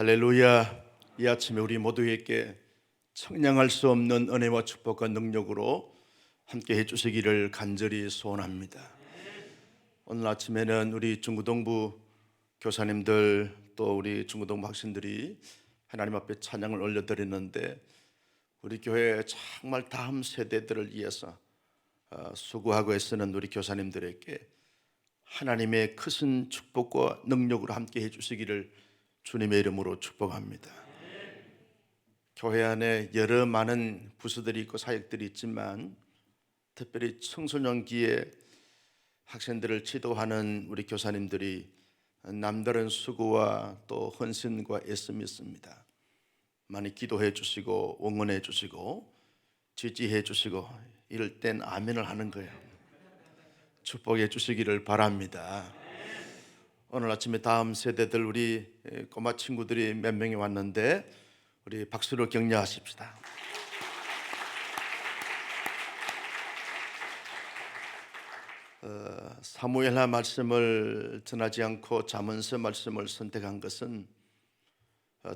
할렐루야. 이 아침에 우리 모두에게 청량할 수 없는 은혜와 축복과 능력으로 함께 해주시기를 간절히 소원합니다. 오늘 아침에는 우리 중구동부 교사님들 또 우리 중구동부 학생들이 하나님 앞에 찬양을 올려드리는데, 우리 교회 정말 다음 세대들을 위해서 수고하고 애쓰는 우리 교사님들에게 하나님의 크신 축복과 능력으로 함께 해주시기를 주님의 이름으로 축복합니다. 교회 안에 여러 많은 부서들이 있고 사역들이 있지만, 특별히 청소년기에 학생들을 지도하는 우리 교사님들이 남다른 수고와 또 헌신과 애씀이 있습니다. 많이 기도해 주시고 응원해 주시고 지지해 주시고 이럴 땐 아멘을 하는 거예요. 축복해 주시기를 바랍니다. 오늘 아침에 다음 세대들 우리 꼬마 친구들이 몇 명이 왔는데 우리 박수로 격려하십시다. 사무엘하 말씀을 전하지 않고 잠언서 말씀을 선택한 것은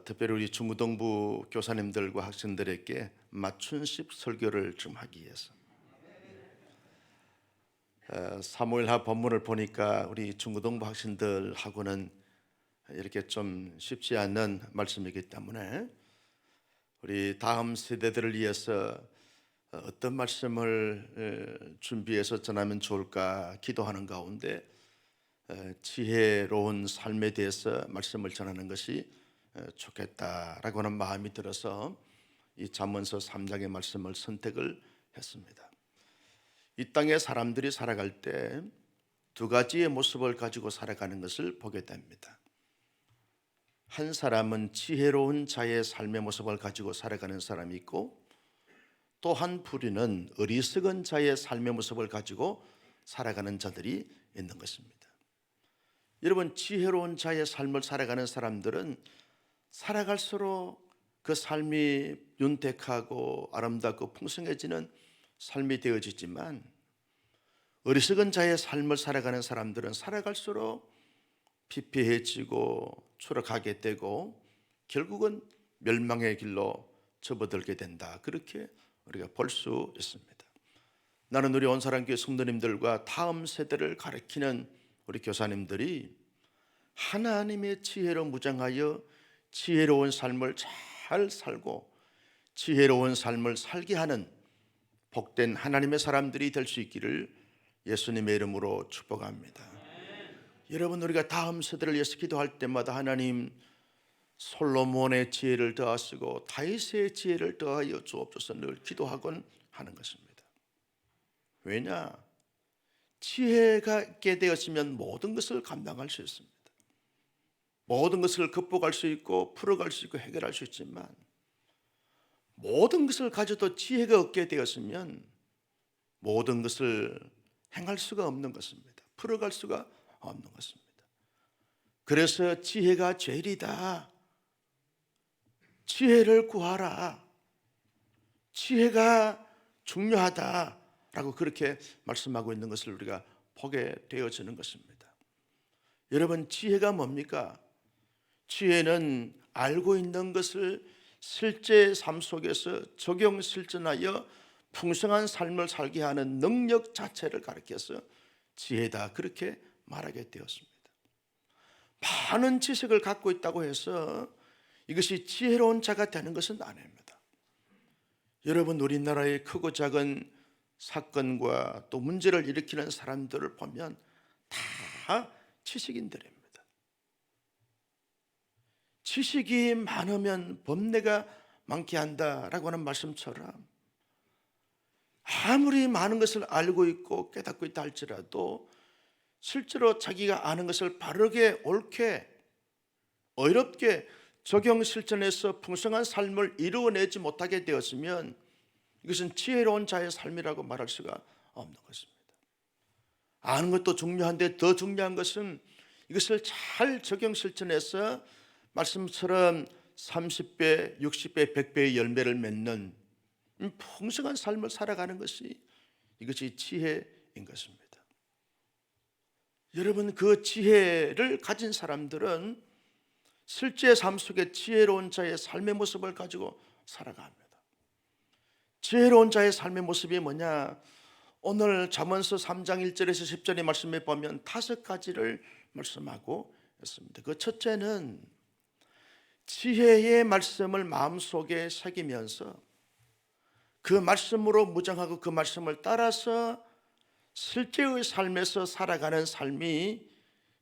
특별히 우리 중구동부 교사님들과 학생들에게 맞춤식 설교를 좀 하기 위해서. 사무엘하 본문을 보니까 우리 중구동부 학생들하고는 이렇게 좀 쉽지 않은 말씀이기 때문에 우리 다음 세대들을 위해서 어떤 말씀을 준비해서 전하면 좋을까 기도하는 가운데 지혜로운 삶에 대해서 말씀을 전하는 것이 좋겠다라고 하는 마음이 들어서 이 잠언서 3장의 말씀을 선택을 했습니다. 이 땅에 사람들이 살아갈 때 두 가지의 모습을 가지고 살아가는 것을 보게 됩니다. 한 사람은 지혜로운 자의 삶의 모습을 가지고 살아가는 사람이 있고, 또 한 부류는 어리석은 자의 삶의 모습을 가지고 살아가는 자들이 있는 것입니다. 여러분, 지혜로운 자의 삶을 살아가는 사람들은 살아갈수록 그 삶이 윤택하고 아름답고 풍성해지는 삶이 되어지지만, 어리석은 자의 삶을 살아가는 사람들은 살아갈수록 피폐해지고 추락하게 되고 결국은 멸망의 길로 접어들게 된다, 그렇게 우리가 볼 수 있습니다. 나는 우리 온사랑교회 성도님들과 다음 세대를 가르치는 우리 교사님들이 하나님의 지혜로 무장하여 지혜로운 삶을 잘 살고 지혜로운 삶을 살게 하는 복된 하나님의 사람들이 될 수 있기를 예수님의 이름으로 축복합니다. 여러분, 우리가 다음 세대를 위해서 기도할 때마다 하나님 솔로몬의 지혜를 더하시고 다윗의 지혜를 더하여 주옵소서 늘 기도하곤 하는 것입니다. 왜냐? 지혜가 있게 되었으면 모든 것을 감당할 수 있습니다. 모든 것을 극복할 수 있고 풀어갈 수 있고 해결할 수 있지만, 모든 것을 가져도 지혜가 없게 되었으면 모든 것을 행할 수가 없는 것입니다. 풀어갈 수가 없는 것입니다. 그래서 지혜가 죄리다, 지혜를 구하라, 지혜가 중요하다라고 그렇게 말씀하고 있는 것을 우리가 보게 되어지는 것입니다. 여러분, 지혜가 뭡니까? 지혜는 알고 있는 것을 실제 삶 속에서 적용 실천하여 풍성한 삶을 살게 하는 능력 자체를 가리켜서 지혜다, 그렇게 말하게 되었습니다. 많은 지식을 갖고 있다고 해서 이것이 지혜로운 자가 되는 것은 아닙니다. 여러분, 우리나라의 크고 작은 사건과 또 문제를 일으키는 사람들을 보면 다 지식인들입니다. 지식이 많으면 법례가 많게 한다라고 하는 말씀처럼 아무리 많은 것을 알고 있고 깨닫고 있다 할지라도 실제로 자기가 아는 것을 바르게 옳게 어렵게 적용 실천해서 풍성한 삶을 이루어내지 못하게 되었으면 이것은 지혜로운 자의 삶이라고 말할 수가 없는 것입니다. 아는 것도 중요한데 더 중요한 것은 이것을 잘 적용 실천해서 말씀처럼 30배, 60배, 100배의 열매를 맺는 풍성한 삶을 살아가는 것이 이것이 지혜인 것입니다. 여러분, 그 지혜를 가진 사람들은 실제 삶 속에 지혜로운 자의 삶의 모습을 가지고 살아갑니다. 지혜로운 자의 삶의 모습이 뭐냐? 오늘 잠언서 3장 1절에서 10절의 말씀에 보면 5가지를 말씀하고 있습니다. 그 첫째는 지혜의 말씀을 마음속에 새기면서 그 말씀으로 무장하고 그 말씀을 따라서 실제의 삶에서 살아가는 삶이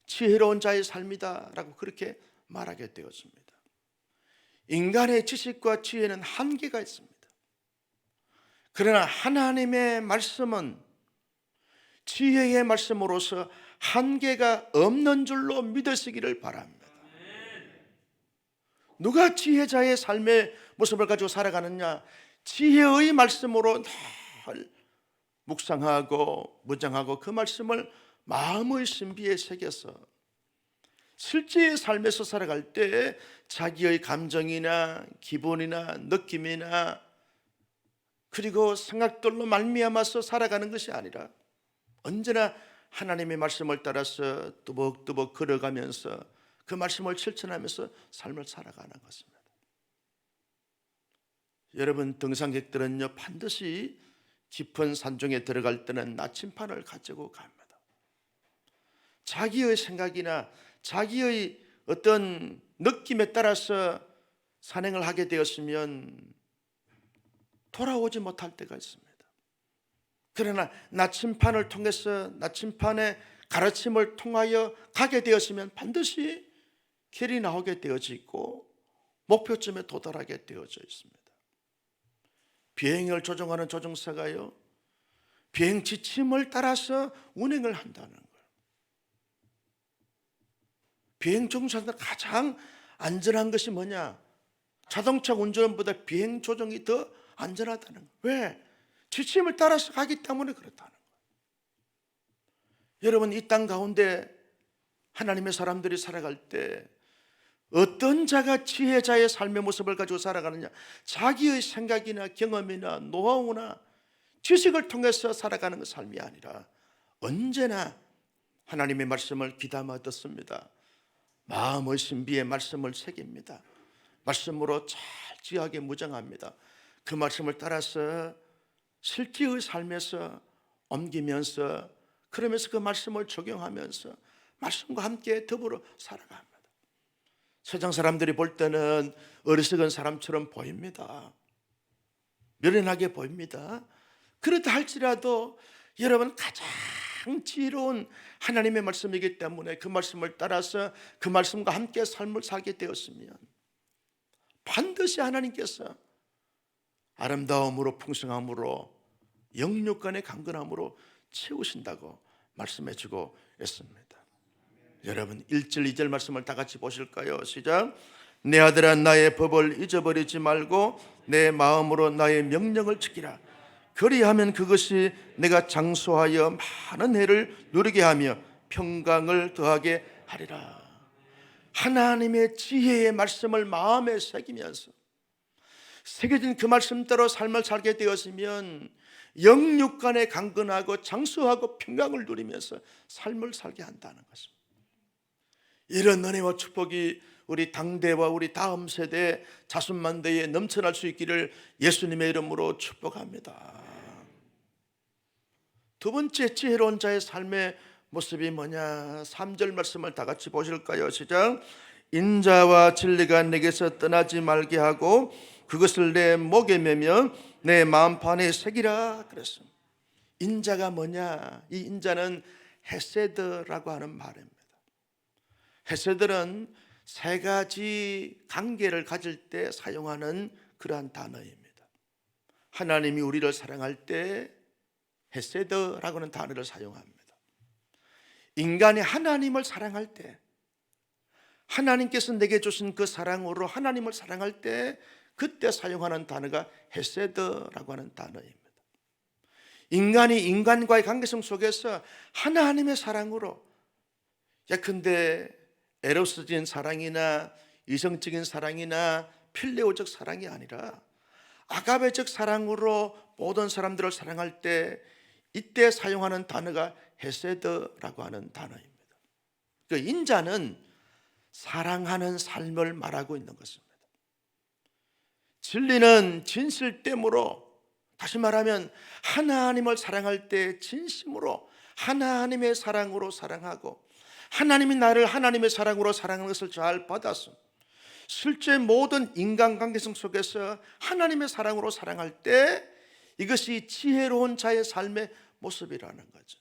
지혜로운 자의 삶이다라고 그렇게 말하게 되었습니다. 인간의 지식과 지혜는 한계가 있습니다. 그러나 하나님의 말씀은 지혜의 말씀으로서 한계가 없는 줄로 믿으시기를 바랍니다. 누가 지혜자의 삶의 모습을 가지고 살아가느냐? 지혜의 말씀으로 늘 묵상하고 무장하고 그 말씀을 마음의 신비에 새겨서 실제의 삶에서 살아갈 때 자기의 감정이나 기분이나 느낌이나 그리고 생각들로 말미암아서 살아가는 것이 아니라 언제나 하나님의 말씀을 따라서 뚜벅뚜벅 걸어가면서 그 말씀을 실천하면서 삶을 살아가는 것입니다. 여러분, 등산객들은요 반드시 깊은 산중에 들어갈 때는 나침반을 가지고 갑니다. 자기의 생각이나 자기의 어떤 느낌에 따라서 산행을 하게 되었으면 돌아오지 못할 때가 있습니다. 그러나 나침반을 통해서 나침반의 가르침을 통하여 가게 되었으면 반드시 길이 나오게 되어져 있고 목표점에 도달하게 되어져 있습니다. 비행을 조종하는 조종사가요 비행 지침을 따라서 운행을 한다는 거예요. 비행 조종사한테 가장 안전한 것이 뭐냐? 자동차 운전보다 비행 조종이 더 안전하다는 거예요. 왜? 지침을 따라서 가기 때문에 그렇다는 거예요. 여러분, 이 땅 가운데 하나님의 사람들이 살아갈 때 어떤 자가 지혜자의 삶의 모습을 가지고 살아가느냐? 자기의 생각이나 경험이나 노하우나 지식을 통해서 살아가는 그 삶이 아니라 언제나 하나님의 말씀을 귀담아 듣습니다. 마음의 신비의 말씀을 새깁니다. 말씀으로 철저하게 무장합니다. 그 말씀을 따라서 실제의 삶에서 옮기면서 그러면서 그 말씀을 적용하면서 말씀과 함께 더불어 살아갑니다. 세상 사람들이 볼 때는 어리석은 사람처럼 보입니다. 미련하게 보입니다. 그렇다 할지라도 여러분 가장 지혜로운 하나님의 말씀이기 때문에 그 말씀을 따라서 그 말씀과 함께 삶을 살게 되었으면 반드시 하나님께서 아름다움으로 풍성함으로 영육간의 강건함으로 채우신다고 말씀해 주고 있습니다. 여러분 1절 2절 말씀을 다 같이 보실까요? 시작. 내 아들아 나의 법을 잊어버리지 말고 내 마음으로 나의 명령을 지키라. 그리하면 그것이 내가 장수하여 많은 해를 누리게 하며 평강을 더하게 하리라. 하나님의 지혜의 말씀을 마음에 새기면서 새겨진 그 말씀대로 삶을 살게 되었으면 영육간에 강건하고 장수하고 평강을 누리면서 삶을 살게 한다는 것입니다. 이런 은혜와 축복이 우리 당대와 우리 다음 세대 자손만대에 넘쳐날 수 있기를 예수님의 이름으로 축복합니다. 두 번째 지혜로운 자의 삶의 모습이 뭐냐? 3절 말씀을 다 같이 보실까요? 시작. 인자와 진리가 내게서 떠나지 말게 하고 그것을 내 목에 매며 내 마음판에 새기라 그랬습니다. 인자가 뭐냐? 이 인자는 헤세드라고 하는 말입니다. 헤세드는 세 가지 관계를 가질 때 사용하는 그러한 단어입니다. 하나님이 우리를 사랑할 때 헤세드라고 하는 단어를 사용합니다. 인간이 하나님을 사랑할 때 하나님께서 내게 주신 그 사랑으로 하나님을 사랑할 때 그때 사용하는 단어가 헤세드라고 하는 단어입니다. 인간이 인간과의 관계성 속에서 하나님의 사랑으로 예컨대 에로스적인 사랑이나 이성적인 사랑이나 필레오적 사랑이 아니라 아가베적 사랑으로 모든 사람들을 사랑할 때 이때 사용하는 단어가 헤세드라고 하는 단어입니다. 그 인자는 사랑하는 삶을 말하고 있는 것입니다. 진리는 진실됨으로, 다시 말하면 하나님을 사랑할 때 진심으로 하나님의 사랑으로 사랑하고, 하나님이 나를 하나님의 사랑으로 사랑하는 것을 잘 받아서 실제 모든 인간관계성 속에서 하나님의 사랑으로 사랑할 때 이것이 지혜로운 자의 삶의 모습이라는 거죠.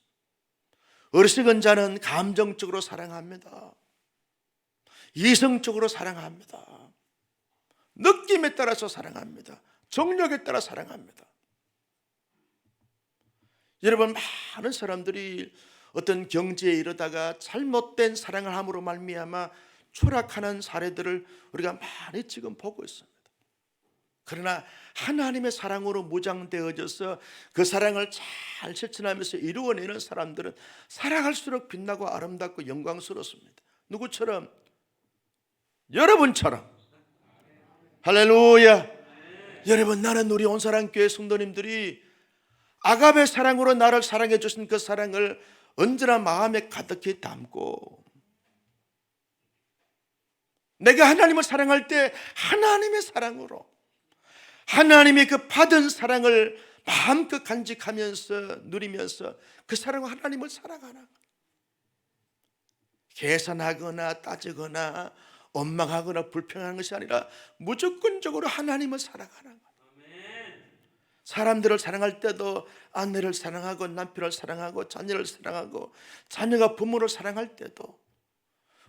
어리석은 자는 감정적으로 사랑합니다. 이성적으로 사랑합니다. 느낌에 따라서 사랑합니다. 정력에 따라 사랑합니다. 여러분, 많은 사람들이 어떤 경지에 이르다가 잘못된 사랑을 함으로 말미암아 추락하는 사례들을 우리가 많이 지금 보고 있습니다. 그러나 하나님의 사랑으로 무장되어져서 그 사랑을 잘 실천하면서 이루어내는 사람들은 살아갈수록 빛나고 아름답고 영광스럽습니다. 누구처럼? 여러분처럼. 할렐루야. 여러분, 나는 우리 온사랑교회 성도님들이 아가페 사랑으로 나를 사랑해 주신 그 사랑을 언제나 마음에 가득히 담고, 내가 하나님을 사랑할 때 하나님의 사랑으로 하나님의 그 받은 사랑을 마음껏 간직하면서 누리면서 그 사랑으로 하나님을 사랑하는 거예요. 계산하거나 따지거나 원망하거나 불평하는 것이 아니라 무조건적으로 하나님을 사랑하는 거예요. 사람들을 사랑할 때도 아내를 사랑하고 남편을 사랑하고 자녀를 사랑하고 자녀가 부모를 사랑할 때도,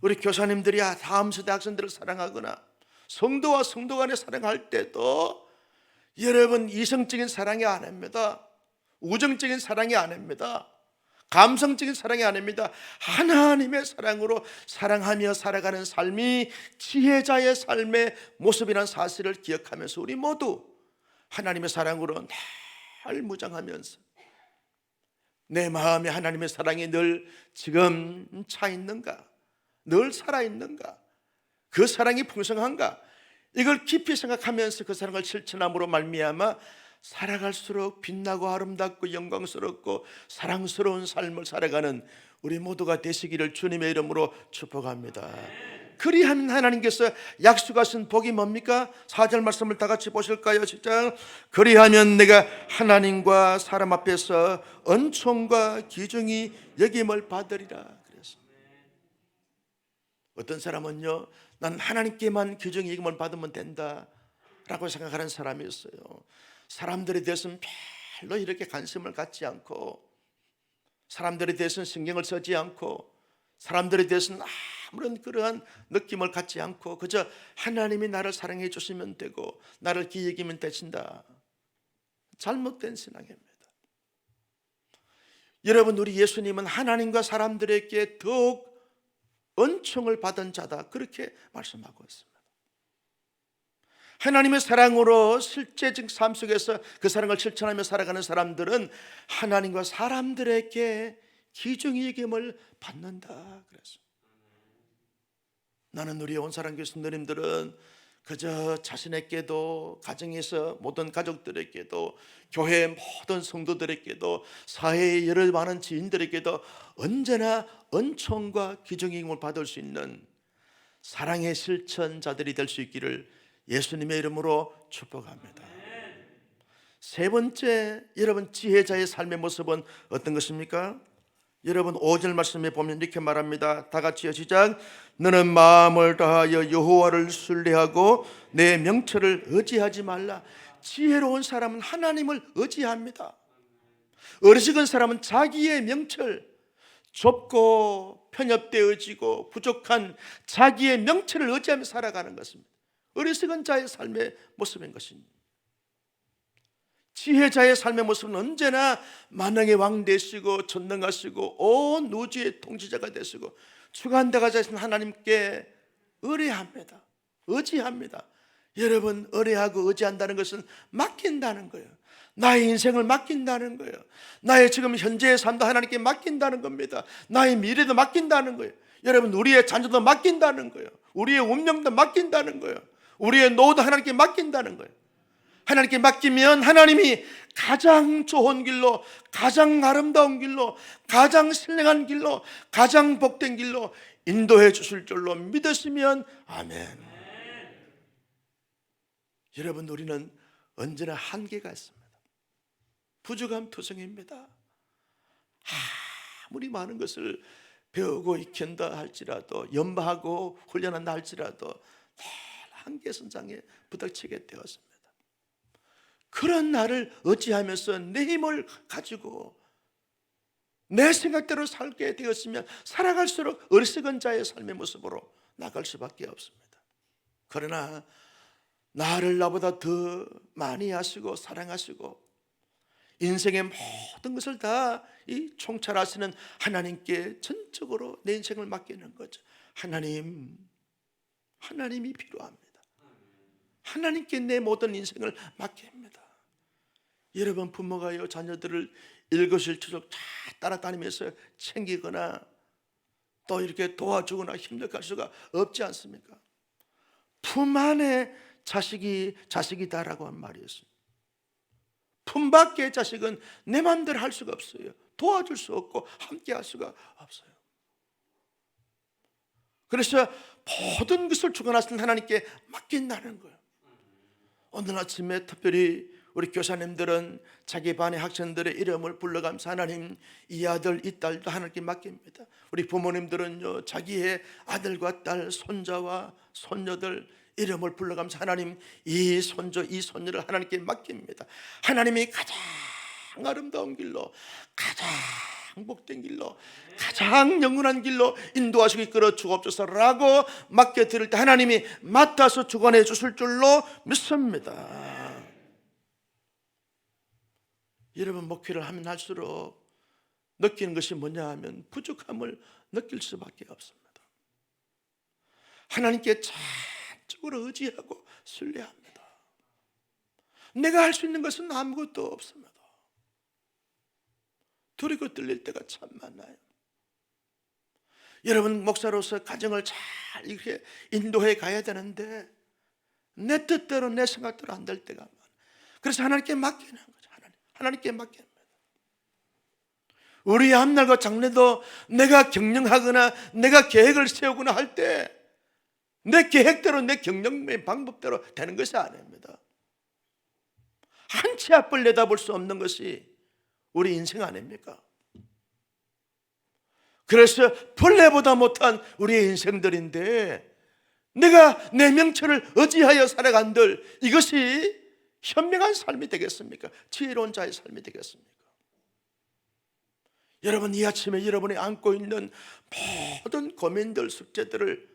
우리 교사님들이 다음 세대 학생들을 사랑하거나 성도와 성도 간에 사랑할 때도, 여러분, 이성적인 사랑이 아닙니다. 우정적인 사랑이 아닙니다. 감성적인 사랑이 아닙니다. 하나님의 사랑으로 사랑하며 살아가는 삶이 지혜자의 삶의 모습이라는 사실을 기억하면서 우리 모두 하나님의 사랑으로 늘 무장하면서 내 마음에 하나님의 사랑이 늘 지금 차 있는가, 늘 살아있는가, 그 사랑이 풍성한가, 이걸 깊이 생각하면서 그 사랑을 실천함으로 말미암아 살아갈수록 빛나고 아름답고 영광스럽고 사랑스러운 삶을 살아가는 우리 모두가 되시기를 주님의 이름으로 축복합니다. 그리하면 하나님께서 약속하신 복이 뭡니까? 4절 말씀을 다 같이 보실까요? 시작. 그리하면 내가 하나님과 사람 앞에서 은총과 기중이 여김을 받으리라. 그래서 어떤 사람은요, 난 하나님께만 기중이 여김을 받으면 된다 라고 생각하는 사람이 있어요. 사람들에 대해서는 별로 이렇게 관심을 갖지 않고, 사람들에 대해서는 신경을 쓰지 않고, 사람들에 대해서는 아무런 그러한 느낌을 갖지 않고 그저 하나님이 나를 사랑해 주시면 되고 나를 기이 여기면 되신다. 잘못된 신앙입니다. 여러분, 우리 예수님은 하나님과 사람들에게 더욱 은총을 받은 자다, 그렇게 말씀하고 있습니다. 하나님의 사랑으로 실제적 삶 속에서 그 사랑을 실천하며 살아가는 사람들은 하나님과 사람들에게 기중이 여김을 받는다. 그래서 나는 우리 온사랑교회 성도님들은 그저 자신에게도, 가정에서 모든 가족들에게도, 교회 모든 성도들에게도, 사회의 여러 많은 지인들에게도 언제나 은총과 기중의 힘을 받을 수 있는 사랑의 실천자들이 될 수 있기를 예수님의 이름으로 축복합니다. 세 번째, 여러분, 지혜자의 삶의 모습은 어떤 것입니까? 여러분, 5절 말씀에 보면 이렇게 말합니다. 다 같이요, 시작. 너는 마음을 다하여 여호와를 신뢰하고 내 명철을 의지하지 말라. 지혜로운 사람은 하나님을 의지합니다. 어리석은 사람은 자기의 명철, 좁고 편협되어지고 부족한 자기의 명철을 의지하며 살아가는 것입니다. 어리석은 자의 삶의 모습인 것입니다. 지혜자의 삶의 모습은 언제나 만왕의 왕 되시고 전능하시고 온 우주의 통치자가 되시고 주관자가 되신 하나님께 의뢰합니다. 의지합니다. 여러분, 의뢰하고 의지한다는 것은 맡긴다는 거예요. 나의 인생을 맡긴다는 거예요. 나의 지금 현재의 삶도 하나님께 맡긴다는 겁니다. 나의 미래도 맡긴다는 거예요. 여러분, 우리의 자녀도 맡긴다는 거예요. 우리의 운명도 맡긴다는 거예요. 우리의 노후도 하나님께 맡긴다는 거예요. 하나님께 맡기면 하나님이 가장 좋은 길로, 가장 아름다운 길로, 가장 신령한 길로, 가장 복된 길로 인도해 주실 줄로 믿으시면 아멘. 여러분, 우리는 언제나 한계가 있습니다. 부족함 투성입니다. 아무리 많은 것을 배우고 익힌다 할지라도, 연마하고 훈련한다 할지라도 늘 한계 선상에 부닥치게 되었습니다. 그런 나를 어찌하면서 내 힘을 가지고 내 생각대로 살게 되었으면 살아갈수록 어리석은 자의 삶의 모습으로 나갈 수밖에 없습니다. 그러나 나를 나보다 더 많이 아시고 사랑하시고 인생의 모든 것을 다 이 총찰하시는 하나님께 전적으로 내 인생을 맡기는 거죠. 하나님이 필요합니다. 하나님께 내 모든 인생을 맡깁니다. 여러분, 부모가요 자녀들을 일거수일투족 다 따라다니면서 챙기거나 또 이렇게 도와주거나 힘들할 수가 없지 않습니까? 품 안에 자식이 자식이다라고 한 말이 있습니다. 품 밖의 자식은 내 마음대로 할 수가 없어요. 도와줄 수 없고 함께 할 수가 없어요. 그래서 모든 것을 주관하신 하나님께 맡긴다는 거예요. 오늘 아침에 특별히 우리 교사님들은 자기 반의 학생들의 이름을 불러가면서 하나님, 이 아들 이 딸도 하나님께 맡깁니다. 우리 부모님들은요, 자기의 아들과 딸, 손자와 손녀들 이름을 불러가면서 하나님, 이 손주 이 손녀를 하나님께 맡깁니다. 하나님이 가장 아름다운 길로, 가장 복된 길로, 가장 영원한 길로 인도하시고 이끌어 주옵소서라고 맡겨드릴 때 하나님이 맡아서 주관해 주실 줄로 믿습니다. 여러분, 목회를 하면 할수록 느끼는 것이 뭐냐 하면 부족함을 느낄 수밖에 없습니다. 하나님께 전적으로 의지하고 신뢰합니다. 내가 할 수 있는 것은 아무것도 없습니다. 두리고 떨릴 때가 참 많아요. 여러분, 목사로서 가정을 잘 이렇게 인도해 가야 되는데 내 뜻대로 내 생각대로 안 될 때가 많아요. 그래서 하나님께 맡기는 거죠. 하나님께 맡깁니다. 우리 앞날과 장래도 내가 경영하거나 내가 계획을 세우거나 할 때 내 계획대로 내 경영의 방법대로 되는 것이 아닙니다. 한 치 앞을 내다볼 수 없는 것이 우리 인생 아닙니까? 그래서 벌레보다 못한 우리의 인생들인데 내가 내 명철을 의지하여 살아간들 이것이 현명한 삶이 되겠습니까? 지혜로운 자의 삶이 되겠습니까? 여러분, 이 아침에 여러분이 안고 있는 모든 고민들, 숙제들을,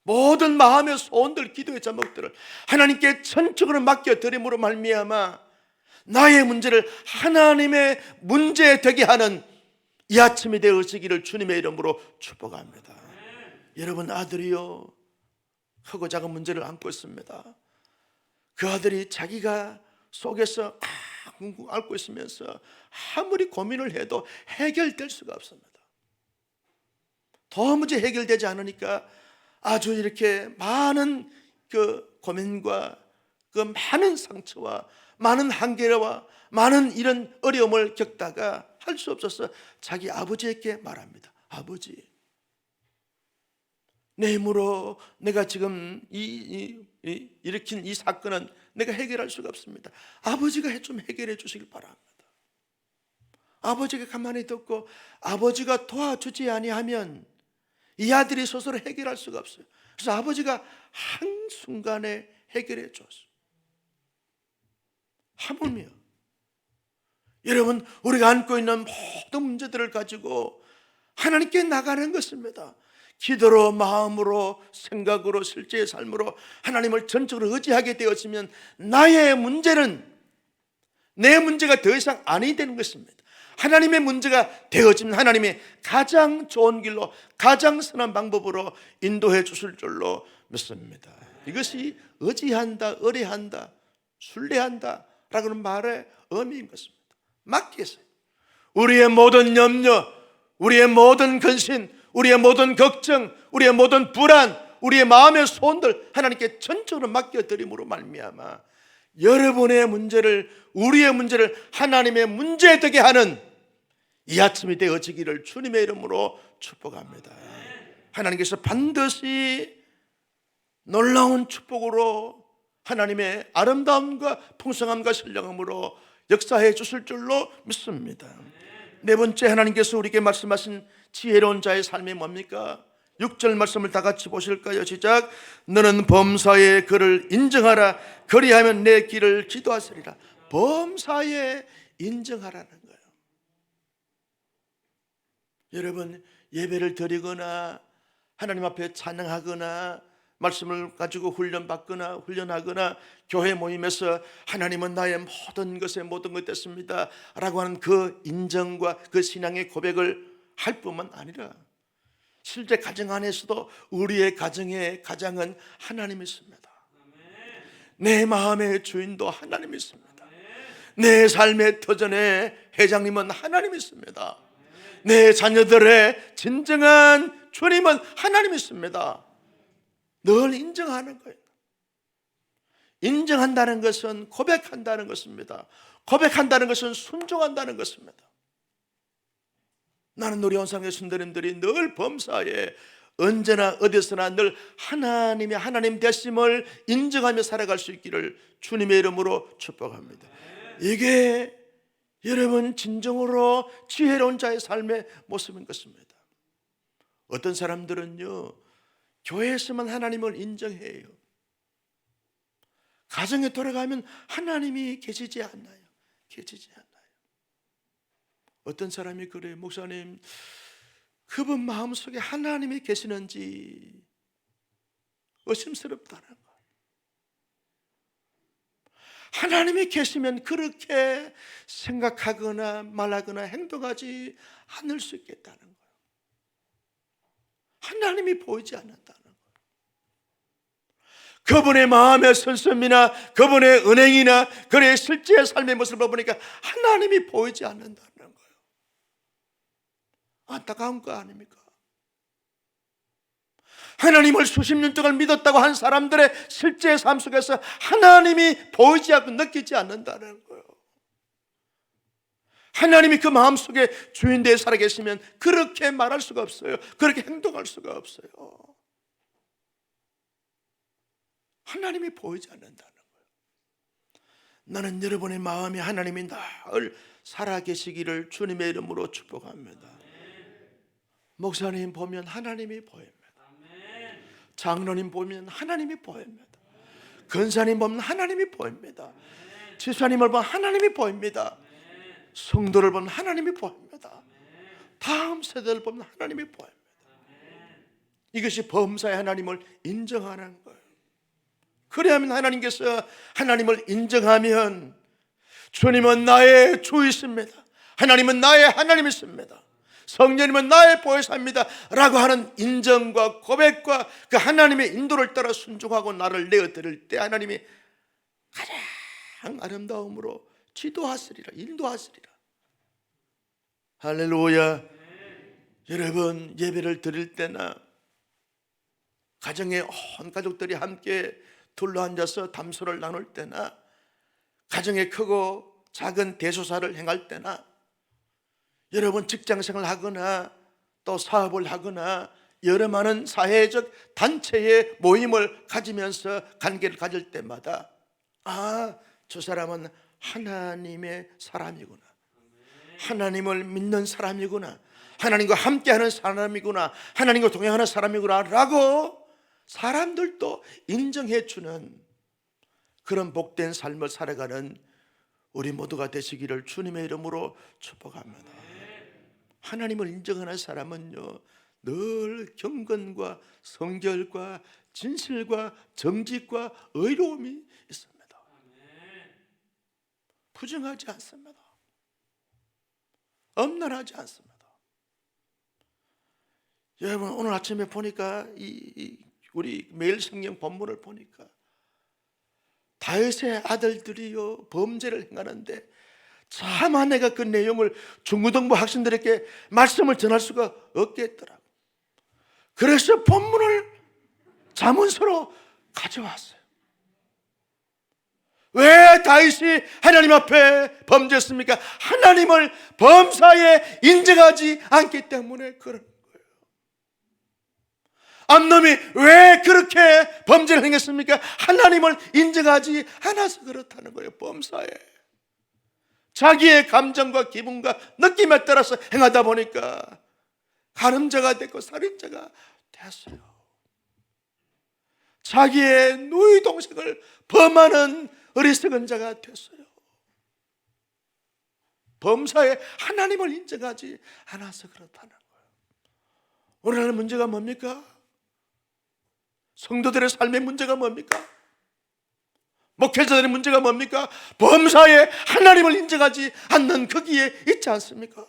모든 마음의 소원들, 기도의 제목들을 하나님께 전적으로 맡겨드림으로 말미암아 나의 문제를 하나님의 문제 되게 하는 이 아침이 되어지기를 주님의 이름으로 축복합니다. 여러분, 아들이요 크고 작은 문제를 안고 있습니다. 그 아들이 자기가 속에서 앓고 있으면서 아무리 고민을 해도 해결될 수가 없습니다. 도무지 해결되지 않으니까 아주 이렇게 많은 그 고민과 그 많은 상처와 많은 한계와 많은 이런 어려움을 겪다가 할 수 없어서 자기 아버지에게 말합니다. 아버지, 내 힘으로 내가 지금 일으킨 이 사건은 내가 해결할 수가 없습니다. 아버지가 좀 해결해 주시길 바랍니다. 아버지가 가만히 듣고 아버지가 도와주지 아니하면 이 아들이 스스로 해결할 수가 없어요. 그래서 아버지가 한순간에 해결해 줬어요. 하물며 여러분, 우리가 안고 있는 모든 문제들을 가지고 하나님께 나가는 것입니다. 기도로, 마음으로, 생각으로, 실제의 삶으로 하나님을 전적으로 의지하게 되었으면 나의 문제는 내 문제가 더 이상 아니 되는 것입니다. 하나님의 문제가 되어지면 하나님이 가장 좋은 길로, 가장 선한 방법으로 인도해 주실 줄로 믿습니다. 이것이 의지한다, 의뢰한다, 신뢰한다 라는 말의 의미인 것입니다. 맡기세요. 우리의 모든 염려, 우리의 모든 근심, 우리의 모든 걱정, 우리의 모든 불안, 우리의 마음의 소원들 하나님께 전적으로 맡겨드림으로 말미암아 여러분의 문제를, 우리의 문제를 하나님의 문제 되게 하는 이 아침이 되어지기를 주님의 이름으로 축복합니다. 하나님께서 반드시 놀라운 축복으로 하나님의 아름다움과 풍성함과 신령함으로 역사해 주실 줄로 믿습니다. 네 번째, 하나님께서 우리에게 말씀하신 지혜로운 자의 삶이 뭡니까? 6절 말씀을 다 같이 보실까요? 시작. 너는 범사에 그를 인정하라. 그리하면 내 길을 기도하시리라. 범사에 인정하라는 거예요. 여러분, 예배를 드리거나 하나님 앞에 찬양하거나 말씀을 가지고 훈련하거나 교회 모임에서 하나님은 나의 모든 것에 모든 것 됐습니다 라고 하는 그 인정과 그 신앙의 고백을 할 뿐만 아니라 실제 가정 안에서도 우리의 가정의 가장은 하나님이 있습니다. 내 마음의 주인도 하나님이 있습니다. 내 삶의 터전의 회장님은 하나님이 있습니다. 내 자녀들의 진정한 주님은 하나님이 있습니다. 늘 인정하는 거예요. 인정한다는 것은 고백한다는 것입니다. 고백한다는 것은 순종한다는 것입니다. 나는 우리 온상의 순대님들이 늘 범사에 언제나 어디서나 늘 하나님의 하나님 되심을 인정하며 살아갈 수 있기를 주님의 이름으로 축복합니다. 이게 여러분 진정으로 지혜로운 자의 삶의 모습인 것입니다. 어떤 사람들은요, 교회에서만 하나님을 인정해요. 가정에 돌아가면 하나님이 계시지 않나요? 계시지 않나요? 어떤 사람이 그래요. 목사님, 그분 마음속에 하나님이 계시는지 의심스럽다는 거예요. 하나님이 계시면 그렇게 생각하거나 말하거나 행동하지 않을 수 있겠다는 거예요. 하나님이 보이지 않는다는 거예요. 그분의 마음의 설렘이나 그분의 은행이나 그의 실제 삶의 모습을 보니까 하나님이 보이지 않는다는 거예요. 안타까운 거 아닙니까? 하나님을 수십 년 동안 믿었다고 한 사람들의 실제 삶 속에서 하나님이 보이지 않고 느끼지 않는다는 거예요. 하나님이 그 마음속에 주인되어 살아계시면 그렇게 말할 수가 없어요. 그렇게 행동할 수가 없어요. 하나님이 보이지 않는다는 거예요. 나는 여러분의 마음이 하나님이 늘 살아계시기를 주님의 이름으로 축복합니다. 목사님 보면 하나님이 보입니다. 장로님 보면 하나님이 보입니다. 권사님 보면 하나님이 보입니다. 지사님을 보면 하나님이 보입니다. 성도를 보면 하나님이 보입니다. 다음 세대를 보면 하나님이 보입니다. 이것이 범사의 하나님을 인정하는 거예요. 그래야만 하나님께서 하나님을 인정하면 주님은 나의 주이십니다. 하나님은 나의 하나님이십니다. 성령님은 나의 보혜사입니다 라고 하는 인정과 고백과 그 하나님의 인도를 따라 순종하고 나를 내어드릴 때 하나님이 가장 아름다움으로 지도하시리라, 인도하시리라. 할렐루야. 여러분, 예배를 드릴 때나 가정의 온 가족들이 함께 둘러앉아서 담소를 나눌 때나 가정의 크고 작은 대소사를 행할 때나 여러분 직장생활을 하거나 또 사업을 하거나 여러 많은 사회적 단체의 모임을 가지면서 관계를 가질 때마다 저 사람은 하나님의 사람이구나, 하나님을 믿는 사람이구나, 하나님과 함께하는 사람이구나, 하나님과 동행하는 사람이구나 라고 사람들도 인정해 주는 그런 복된 삶을 살아가는 우리 모두가 되시기를 주님의 이름으로 축복합니다. 하나님을 인정하는 사람은요, 늘 경건과 성결과 진실과 정직과 의로움이 있습니다. 부정하지 않습니다. 엄란하지 않습니다. 여러분, 오늘 아침에 보니까 우리 매일 성경 본문을 보니까 다윗의 아들들이요 범죄를 행하는데 차마 내가 그 내용을 중고등부 학생들에게 말씀을 전할 수가 없겠더라. 그래서 본문을 자문서로 가져왔어요. 왜 다윗이 하나님 앞에 범죄했습니까? 하나님을 범사에 인정하지 않기 때문에 그런 거예요. 암놈이 왜 그렇게 범죄를 행했습니까? 하나님을 인정하지 않아서 그렇다는 거예요. 범사에 자기의 감정과 기분과 느낌에 따라서 행하다 보니까 간음자가 됐고 살인자가 됐어요. 자기의 누이 동생을 범하는 어리석은 자가 됐어요. 범사에 하나님을 인정하지 않아서 그렇다는 거예요. 오늘날 문제가 뭡니까? 성도들의 삶의 문제가 뭡니까? 목회자들의 문제가 뭡니까? 범사에 하나님을 인정하지 않는 거기에 있지 않습니까?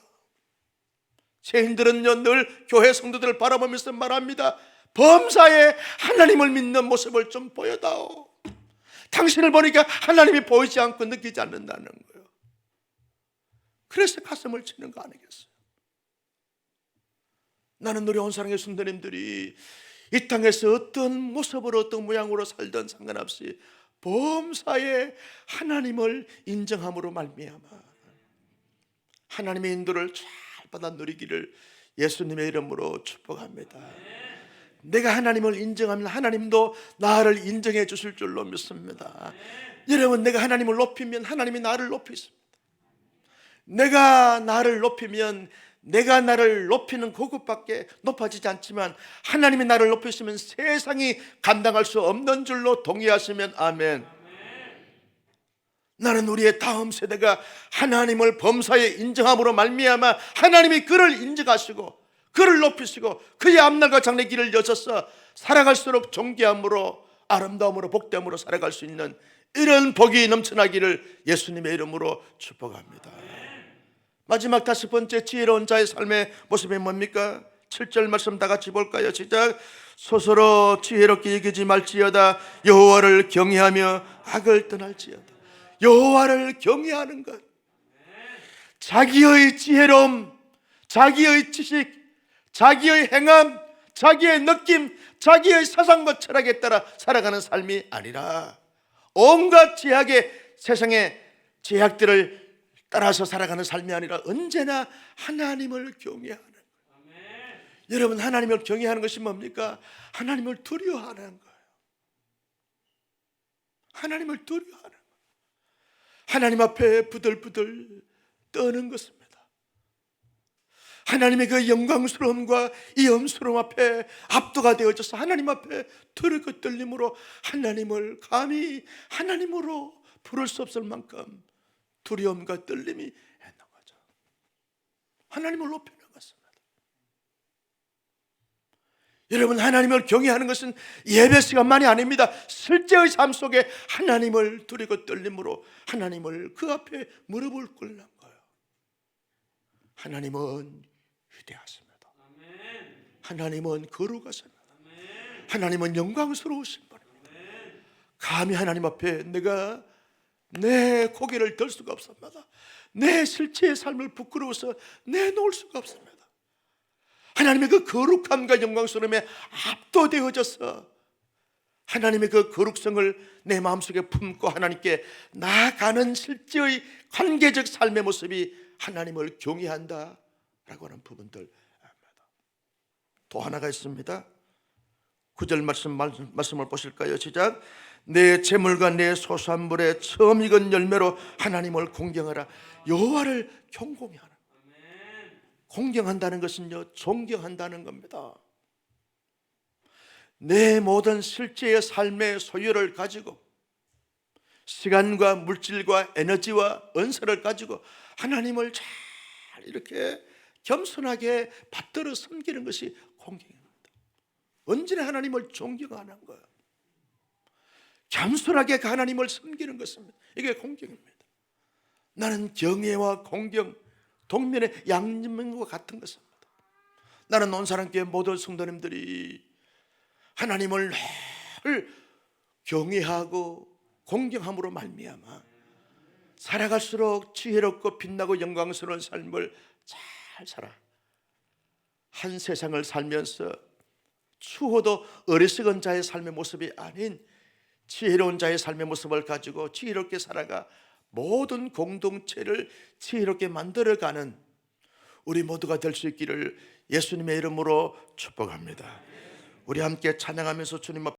죄인들은요 늘 교회 성도들을 바라보면서 말합니다. 범사에 하나님을 믿는 모습을 좀 보여다오. 당신을 보니까 하나님이 보이지 않고 느끼지 않는다는 거예요. 그래서 가슴을 치는 거 아니겠어요? 나는 우리 온사랑의 성도님들이 이 땅에서 어떤 모습으로 어떤 모양으로 살든 상관없이 범사에 하나님을 인정함으로 말미암아 하나님의 인도를 잘 받아 누리기를 예수님의 이름으로 축복합니다. 내가 하나님을 인정하면 하나님도 나를 인정해 주실 줄로 믿습니다. 여러분, 내가 하나님을 높이면 하나님이 나를 높이십니다. 내가 나를 높이면 내가 나를 높이는 그것밖에 높아지지 않지만 하나님이 나를 높이시면 세상이 감당할 수 없는 줄로 동의하시면 아멘. 나는 우리의 다음 세대가 하나님을 범사에 인정함으로 말미암아 하나님이 그를 인정하시고 그를 높이시고 그의 앞날과 장래 길을 여셔서 살아갈수록 존귀함으로 아름다움으로 복됨으로 살아갈 수 있는 이런 복이 넘쳐나기를 예수님의 이름으로 축복합니다. 마지막 5번째 지혜로운 자의 삶의 모습이 뭡니까? 7절 말씀 다 같이 볼까요? 시작. 스스로 지혜롭게 여기지 말지어다 여호와를 경외하며 악을 떠날지어다. 여호와를 경외하는 것, 자기의 지혜로움, 자기의 지식, 자기의 행함, 자기의 느낌, 자기의 사상과 철학에 따라 살아가는 삶이 아니라 온갖 제약의 세상의 제약들을 따라서 살아가는 삶이 아니라 언제나 하나님을 경외하는 거예요. 여러분, 하나님을 경외하는 것이 뭡니까? 하나님을 두려워하는 거예요. 하나님을 두려워하는 거예요. 하나님 앞에 부들부들 떠는 것입니다. 하나님의 그 영광스러움과 이 엄스러움 앞에 압도가 되어져서 하나님 앞에 두렵고 떨림으로 하나님을 감히 하나님으로 부를 수 없을 만큼 두려움과 떨림이 있는 거죠. 하나님을 높이는 것입니다. 여러분, 하나님을 경외하는 것은 예배 시간만이 아닙니다. 실제의 삶 속에 하나님을 두리고 떨림으로 하나님을 그 앞에 무릎을 꿇는 거예요. 하나님은 위대하십니다. 하나님은 거룩하십니다. 하나님은 영광스러우신 분입니다. 감히 하나님 앞에 내가 내 고개를 들 수가 없습니다. 내 실체의 삶을 부끄러워서 내놓을 수가 없습니다. 하나님의 그 거룩함과 영광스러움에 압도되어져서 하나님의 그 거룩성을 내 마음속에 품고 하나님께 나아가는 실제의 관계적 삶의 모습이 하나님을 경외한다라고 하는 부분들. 또 하나가 있습니다. 9절 말씀을 보실까요? 시작. 내 재물과 내 소산물에 처음 익은 열매로 하나님을 공경하라. 여호와를 경공하라. 공경한다는 것은요, 존경한다는 겁니다. 내 모든 실제의 삶의 소유를 가지고 시간과 물질과 에너지와 은사를 가지고 하나님을 잘 이렇게 겸손하게 받들어 섬기는 것이 공경입니다. 언제나 하나님을 존경하는 거예요. 겸손하게 하나님을 섬기는 것입니다. 이게 공경입니다. 나는 경외와 공경 동면의 양면과 같은 것입니다. 나는 온사랑교회 모든 성도님들이 하나님을 늘 경외하고 공경함으로 말미암아 살아갈수록 지혜롭고 빛나고 영광스러운 삶을 잘 살아 한 세상을 살면서 추호도 어리석은 자의 삶의 모습이 아닌 지혜로운 자의 삶의 모습을 가지고 지혜롭게 살아가 모든 공동체를 지혜롭게 만들어가는 우리 모두가 될 수 있기를 예수님의 이름으로 축복합니다. 우리 함께 찬양하면서 주님 앞에